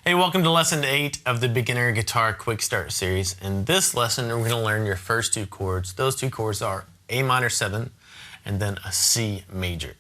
Hey, welcome to lesson 8 of the Beginner Guitar Quick Start series. In this lesson, we're going to learn your first two chords. Those two chords are A minor 7 and then a C major.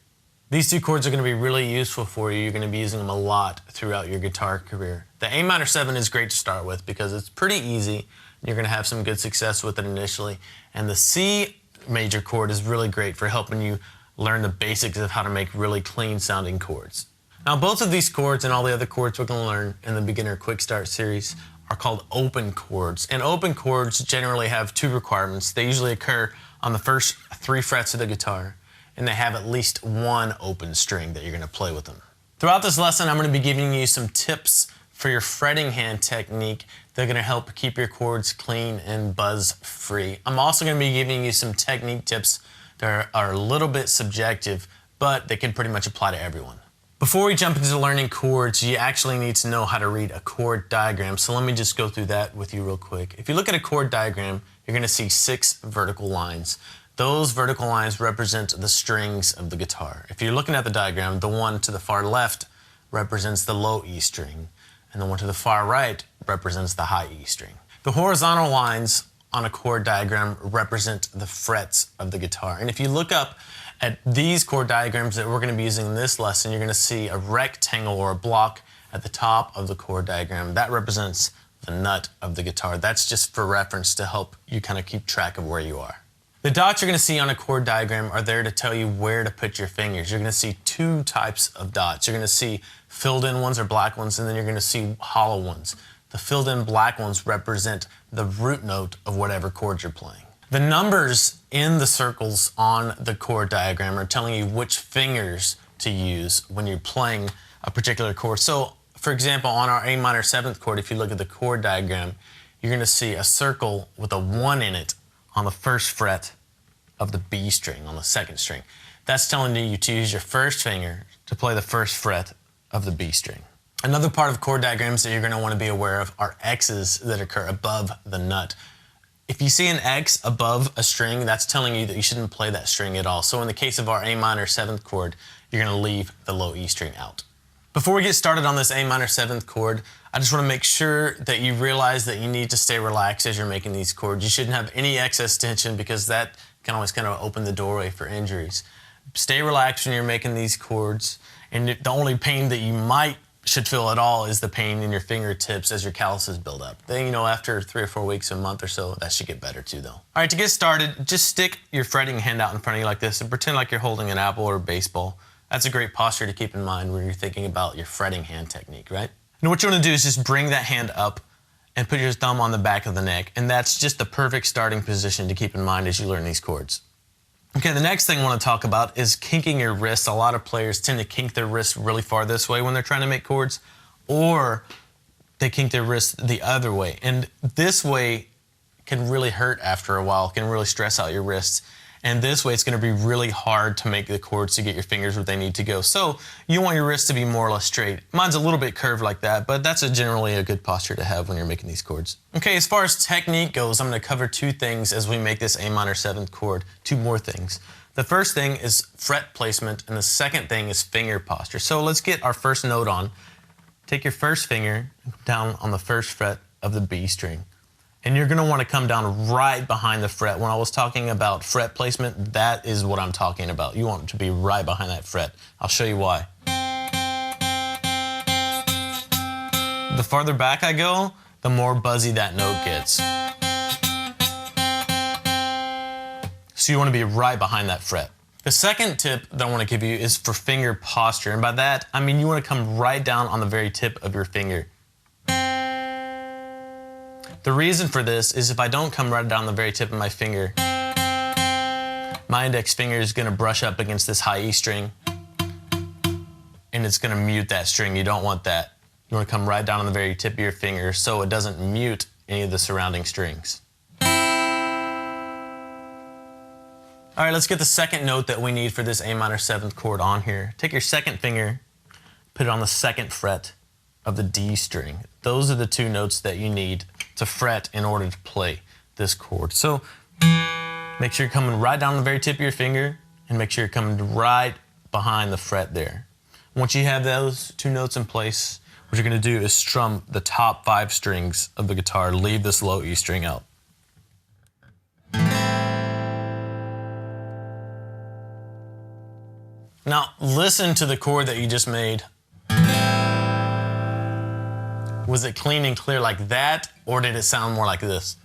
These two chords are going to be really useful for you. You're going to be using them a lot throughout your guitar career. The A minor 7 is great to start with because it's pretty easy. You're going to have some good success with it initially. And the C major chord is really great for helping you learn the basics of how to make really clean sounding chords. Now, both of these chords and all the other chords we're going to learn in the Beginner Quick Start series are called open chords. And open chords generally have two requirements. They usually occur on the first 3 frets of the guitar, and they have at least one open string that you're going to play with them. Throughout this lesson, I'm going to be giving you some tips for your fretting hand technique. They're going to help keep your chords clean and buzz-free. I'm also going to be giving you some technique tips that are a little bit subjective, but they can pretty much apply to everyone. Before we jump into learning chords, you actually need to know how to read a chord diagram. So let me just go through that with you real quick. If you look at a chord diagram, you're going to see 6 vertical lines. Those vertical lines represent the strings of the guitar. If you're looking at the diagram, the one to the far left represents the low E string, and the one to the far right represents the high E string. The horizontal lines on a chord diagram represent the frets of the guitar. And if you look up at these chord diagrams that we're going to be using in this lesson, you're going to see a rectangle or a block at the top of the chord diagram. That represents the nut of the guitar. That's just for reference to help you kind of keep track of where you are. The dots you're going to see on a chord diagram are there to tell you where to put your fingers. You're going to see 2 types of dots. You're going to see filled in ones or black ones, and then you're going to see hollow ones. The filled in black ones represent the root note of whatever chord you're playing. The numbers in the circles on the chord diagram are telling you which fingers to use when you're playing a particular chord. So, for example, on our A minor 7th chord, if you look at the chord diagram, you're going to see a circle with a 1 in it on the 1st fret of the B string, on the 2nd string. That's telling you to use your 1st finger to play the 1st fret of the B string. Another part of chord diagrams that you're going to want to be aware of are X's that occur above the nut. If you see an X above a string, that's telling you that you shouldn't play that string at all. So in the case of our A minor 7th chord, you're going to leave the low E string out. Before we get started on this A minor 7th chord, I just want to make sure that you realize that you need to stay relaxed as you're making these chords. You shouldn't have any excess tension because that can always kind of open the doorway for injuries. Stay relaxed when you're making these chords, and the only pain that you should feel at all is the pain in your fingertips as your calluses build up. Then, after 3 or 4 weeks, a month or so, that should get better too, though. All right, to get started, just stick your fretting hand out in front of you like this and pretend like you're holding an apple or a baseball. That's a great posture to keep in mind when you're thinking about your fretting hand technique, right? And what you want to do is just bring that hand up and put your thumb on the back of the neck, and that's just the perfect starting position to keep in mind as you learn these chords. Okay, the next thing I want to talk about is kinking your wrists. A lot of players tend to kink their wrists really far this way when they're trying to make chords, or they kink their wrists the other way. And this way can really hurt after a while, can really stress out your wrists. And this way it's going to be really hard to make the chords to get your fingers where they need to go. So you want your wrists to be more or less straight. Mine's a little bit curved like that, but that's generally a good posture to have when you're making these chords. Okay, as far as technique goes, I'm going to cover 2 things as we make this A minor 7th chord. 2 more things. The first thing is fret placement, and the second thing is finger posture. So let's get our first note on. Take your first finger down on the 1st fret of the B string. And you're going to want to come down right behind the fret. When I was talking about fret placement, that is what I'm talking about. You want it to be right behind that fret. I'll show you why. The farther back I go, the more buzzy that note gets. So you want to be right behind that fret. The second tip that I want to give you is for finger posture. And by that, I mean you want to come right down on the very tip of your finger. The reason for this is if I don't come right down the very tip of my finger, my index finger is going to brush up against this high E string, and it's going to mute that string. You don't want that. You want to come right down on the very tip of your finger so it doesn't mute any of the surrounding strings. All right, let's get the second note that we need for this A minor 7th chord on here. Take your second finger, put it on the 2nd fret of the D string. Those are the 2 notes that you need to fret in order to play this chord. So make sure you're coming right down the very tip of your finger, and make sure you're coming right behind the fret there. Once you have those 2 notes in place, what you're gonna do is strum the top 5 strings of the guitar, leave this low E string out. Now listen to the chord that you just made. Was it clean and clear like that, or did it sound more like this?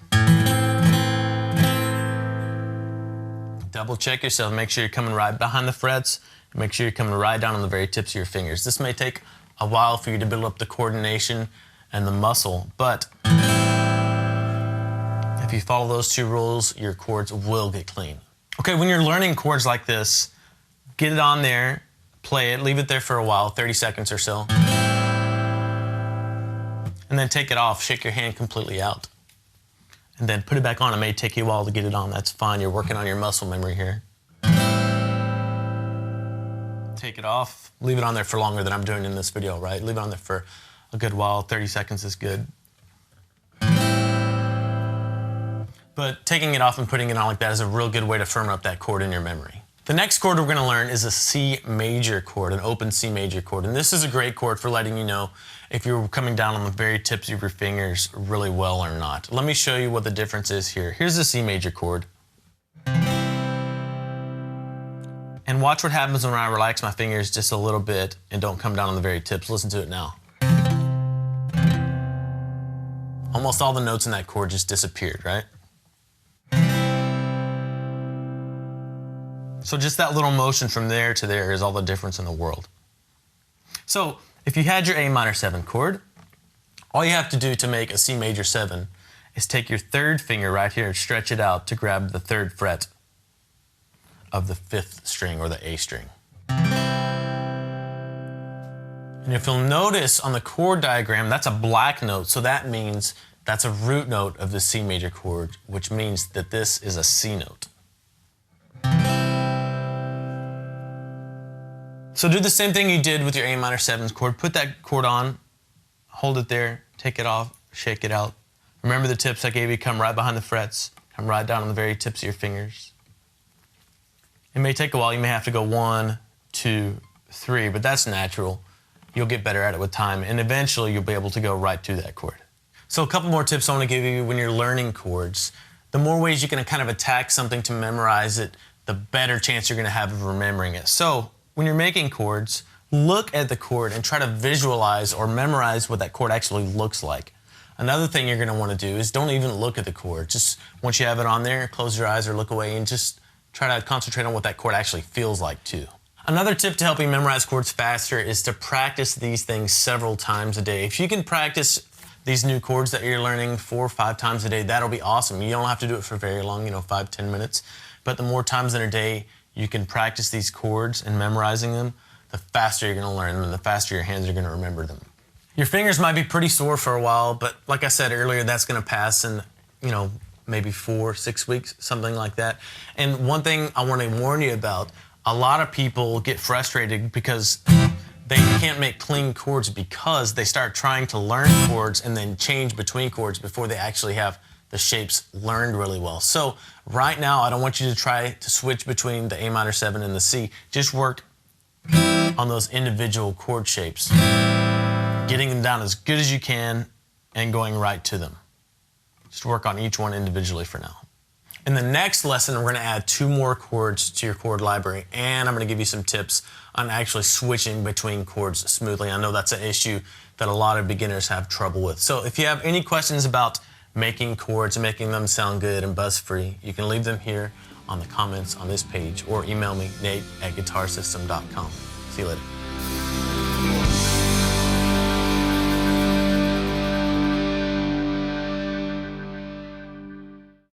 Double check yourself, make sure you're coming right behind the frets, make sure you're coming right down on the very tips of your fingers. This may take a while for you to build up the coordination and the muscle, but if you follow those 2 rules, your chords will get clean. Okay, when you're learning chords like this, get it on there, play it, leave it there for a while, 30 seconds or so, and then take it off, shake your hand completely out. And then put it back on. It may take you a while to get it on. That's fine. You're working on your muscle memory here. Take it off. Leave it on there for longer than I'm doing in this video, right? Leave it on there for a good while. 30 seconds is good. But taking it off and putting it on like that is a real good way to firm up that chord in your memory. The next chord we're going to learn is a C major chord, an open C major chord. And this is a great chord for letting you know if you're coming down on the very tips of your fingers really well or not. Let me show you what the difference is here. Here's the C major chord. And watch what happens when I relax my fingers just a little bit and don't come down on the very tips. Listen to it now. Almost all the notes in that chord just disappeared, right? So just that little motion from there to there is all the difference in the world. So if you had your A minor 7 chord, all you have to do to make a C major 7 is take your 3rd finger right here and stretch it out to grab the 3rd fret of the 5th string or the A string. And if you'll notice on the chord diagram, that's a black note, so that means that's a root note of the C major chord, which means that this is a C note. So do the same thing you did with your A minor 7 chord. Put that chord on, hold it there, take it off, shake it out. Remember the tips I gave you, come right behind the frets, come right down on the very tips of your fingers. It may take a while, you may have to go 1, 2, 3, but that's natural. You'll get better at it with time, and eventually you'll be able to go right to that chord. So a couple more tips I want to give you when you're learning chords. The more ways you can kind of attack something to memorize it, the better chance you're going to have of remembering it. So when you're making chords, look at the chord and try to visualize or memorize what that chord actually looks like. Another thing you're going to want to do is don't even look at the chord. Just once you have it on there, close your eyes or look away and just try to concentrate on what that chord actually feels like too. Another tip to help you memorize chords faster is to practice these things several times a day. If you can practice these new chords that you're learning 4 or 5 times a day, that'll be awesome. You don't have to do it for very long, 5-10 minutes. But the more times in a day you can practice these chords and memorizing them, the faster you're going to learn them and the faster your hands are going to remember them. Your fingers might be pretty sore for a while, but like I said earlier, that's going to pass in, maybe 4-6 weeks, something like that. And one thing I want to warn you about, a lot of people get frustrated because they can't make clean chords because they start trying to learn chords and then change between chords before they actually have the shapes learned really well. So right now, I don't want you to try to switch between the A minor 7 and the C. Just work on those individual chord shapes, getting them down as good as you can and going right to them. Just work on each one individually for now. In the next lesson, we're going to add 2 more chords to your chord library, and I'm going to give you some tips on actually switching between chords smoothly. I know that's an issue that a lot of beginners have trouble with. So if you have any questions about making chords and making them sound good and buzz-free, you can leave them here on the comments on this page or email me, nate@guitarsystem.com. See you later.